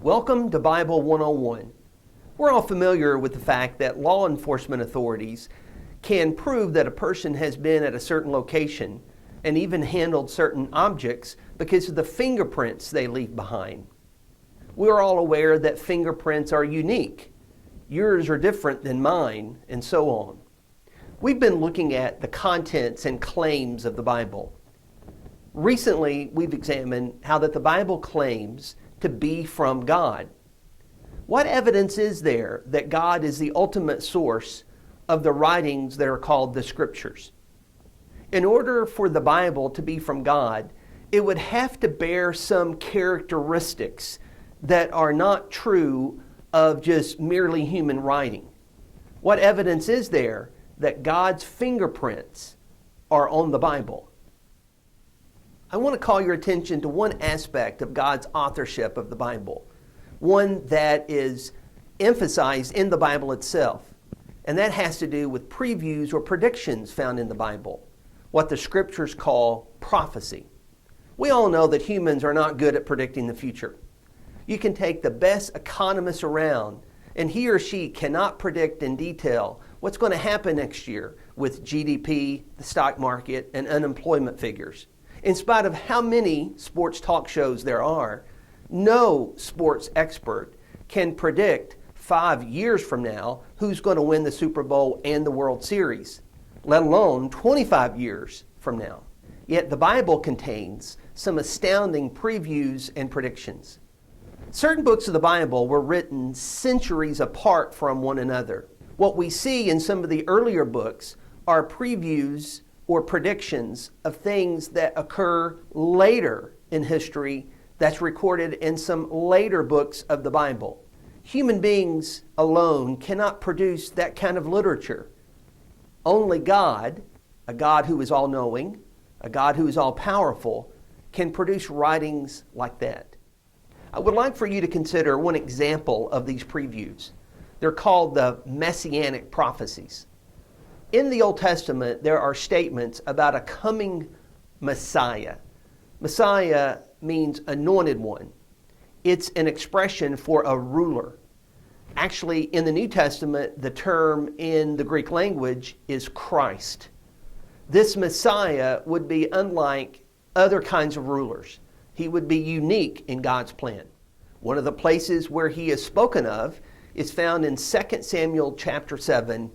Welcome to Bible 101. We're all familiar with the fact that law enforcement authorities can prove that a person has been at a certain location and even handled certain objects because of the fingerprints they leave behind. We're all aware that fingerprints are unique. Yours are different than mine, and so on. We've been looking at the contents and claims of the Bible. Recently, we've examined how that the Bible claims to be from God. What evidence is there that God is the ultimate source of the writings that are called the Scriptures? In order for the Bible to be from God, it would have to bear some characteristics that are not true of just merely human writing. What evidence is there that God's fingerprints are on the Bible? I want to call your attention to one aspect of God's authorship of the Bible, one that is emphasized in the Bible itself, and that has to do with previews or predictions found in the Bible, what the Scriptures call prophecy. We all know that humans are not good at predicting the future. You can take the best economist around, and he or she cannot predict in detail what's going to happen next year with GDP, the stock market, and unemployment figures. In spite of how many sports talk shows there are, no sports expert can predict 5 years from now who's going to win the Super Bowl and the World Series, let alone 25 years from now. Yet the Bible contains some astounding previews and predictions. Certain books of the Bible were written centuries apart from one another. What we see in some of the earlier books are previews or predictions of things that occur later in history that's recorded in some later books of the Bible. Human beings alone cannot produce that kind of literature. Only God, a God who is all-knowing, a God who is all-powerful, can produce writings like that. I would like for you to consider one example of these previews. They're called the Messianic prophecies. In the Old Testament, there are statements about a coming Messiah. Messiah means anointed one. It's an expression for a ruler. Actually, in the New Testament, the term in the Greek language is Christ. This Messiah would be unlike other kinds of rulers. He would be unique in God's plan. One of the places where he is spoken of is found in 2 Samuel chapter 7,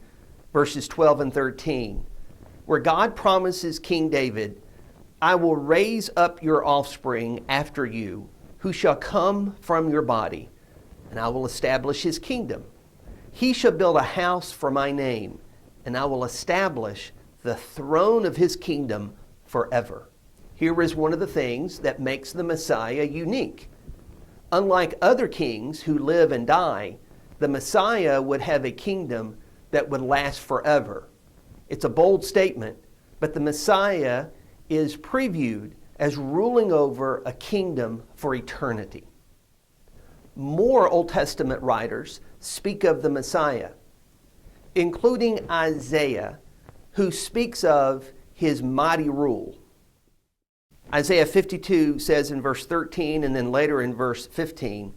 verses 12 and 13, where God promises King David, "I will raise up your offspring after you, who shall come from your body, and I will establish his kingdom. He shall build a house for my name, and I will establish the throne of his kingdom forever." Here is one of the things that makes the Messiah unique. Unlike other kings who live and die, the Messiah would have a kingdom that would last forever. It's a bold statement, but the Messiah is previewed as ruling over a kingdom for eternity. More Old Testament writers speak of the Messiah, including Isaiah, who speaks of his mighty rule. Isaiah 52 says in verse 13 and then later in verse 15,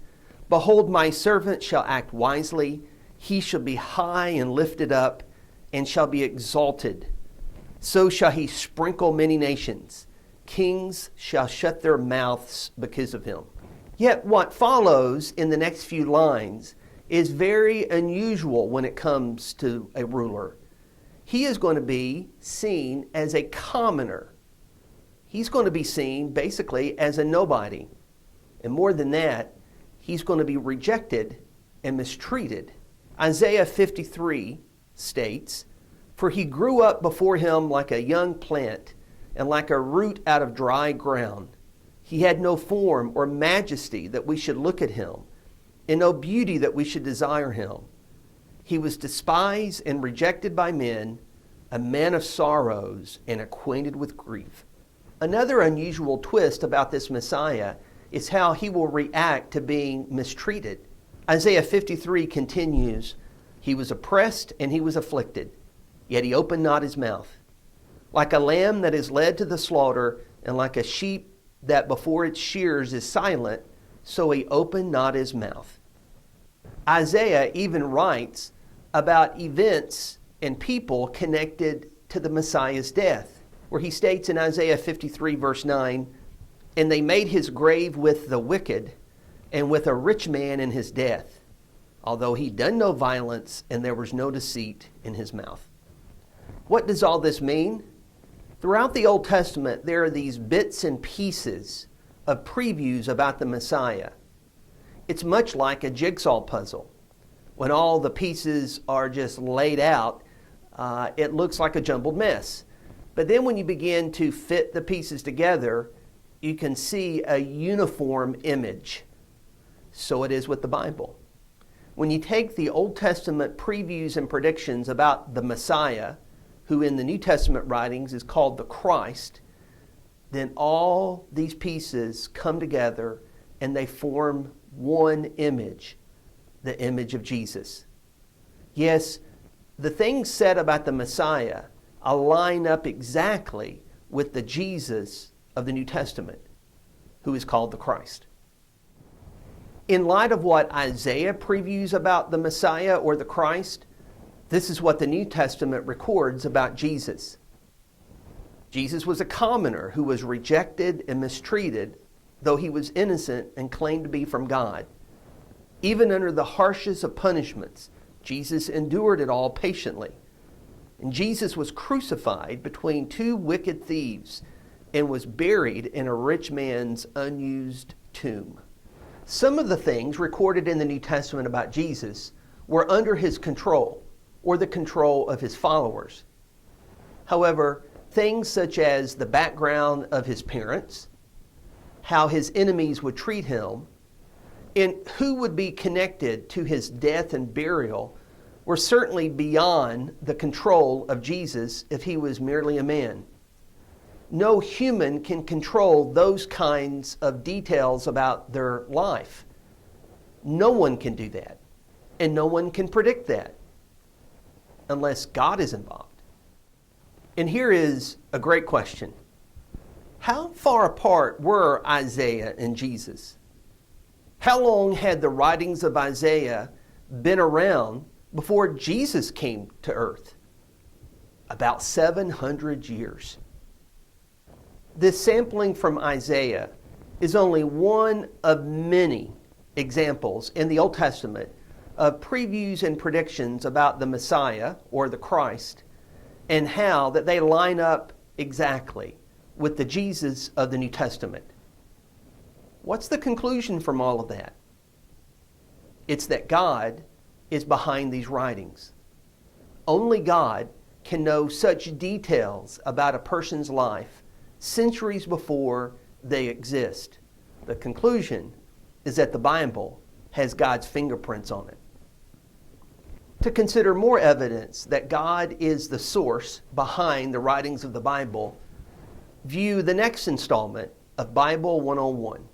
"Behold, my servant shall act wisely. He shall be high and lifted up, and shall be exalted. So shall he sprinkle many nations. Kings shall shut their mouths because of him." Yet what follows in the next few lines is very unusual when it comes to a ruler. He is going to be seen as a commoner. He's going to be seen basically as a nobody. And more than that, he's going to be rejected and mistreated. Isaiah 53 states, "For he grew up before him like a young plant and like a root out of dry ground. He had no form or majesty that we should look at him, and no beauty that we should desire him. He was despised and rejected by men, a man of sorrows and acquainted with grief." Another unusual twist about this Messiah is how he will react to being mistreated. Isaiah 53 continues, "He was oppressed and he was afflicted, yet he opened not his mouth. Like a lamb that is led to the slaughter, and like a sheep that before its shears is silent, so he opened not his mouth. Isaiah even writes about events and people connected to the Messiah's death, where he states in Isaiah 53 verse 9, "And they made his grave with the wicked and with a rich man in his death, although he done no violence and there was no deceit in his mouth." What does all this mean? Throughout the Old Testament, there are these bits and pieces of previews about the Messiah. It's much like a jigsaw puzzle. When all the pieces are just laid out, it looks like a jumbled mess. But then when you begin to fit the pieces together, you can see a uniform image. So it is with the Bible. When you take the Old Testament previews and predictions about the Messiah, who in the New Testament writings is called the Christ, then all these pieces come together and they form one image, the image of Jesus. Yes, the things said about the Messiah align up exactly with the Jesus of the New Testament, who is called the Christ. In light of what Isaiah previews about the Messiah or the Christ, this is what the New Testament records about Jesus. Jesus was a commoner who was rejected and mistreated, though he was innocent and claimed to be from God. Even under the harshest of punishments, Jesus endured it all patiently. And Jesus was crucified between two wicked thieves and was buried in a rich man's unused tomb. Some of the things recorded in the New Testament about Jesus were under his control or the control of his followers. However, things such as the background of his parents, how his enemies would treat him, and who would be connected to his death and burial were certainly beyond the control of Jesus if he was merely a man. No human can control those kinds of details about their life. No one can do that, and no one can predict that unless God is involved. And here is a great question. How far apart were Isaiah and Jesus? How long had the writings of Isaiah been around before Jesus came to earth? About 700 years. This sampling from Isaiah is only one of many examples in the Old Testament of previews and predictions about the Messiah or the Christ and how that they line up exactly with the Jesus of the New Testament. What's the conclusion from all of that? It's that God is behind these writings. Only God can know such details about a person's life centuries before they exist. The conclusion is that the Bible has God's fingerprints on it. To consider more evidence that God is the source behind the writings of the Bible, view the next installment of Bible 101.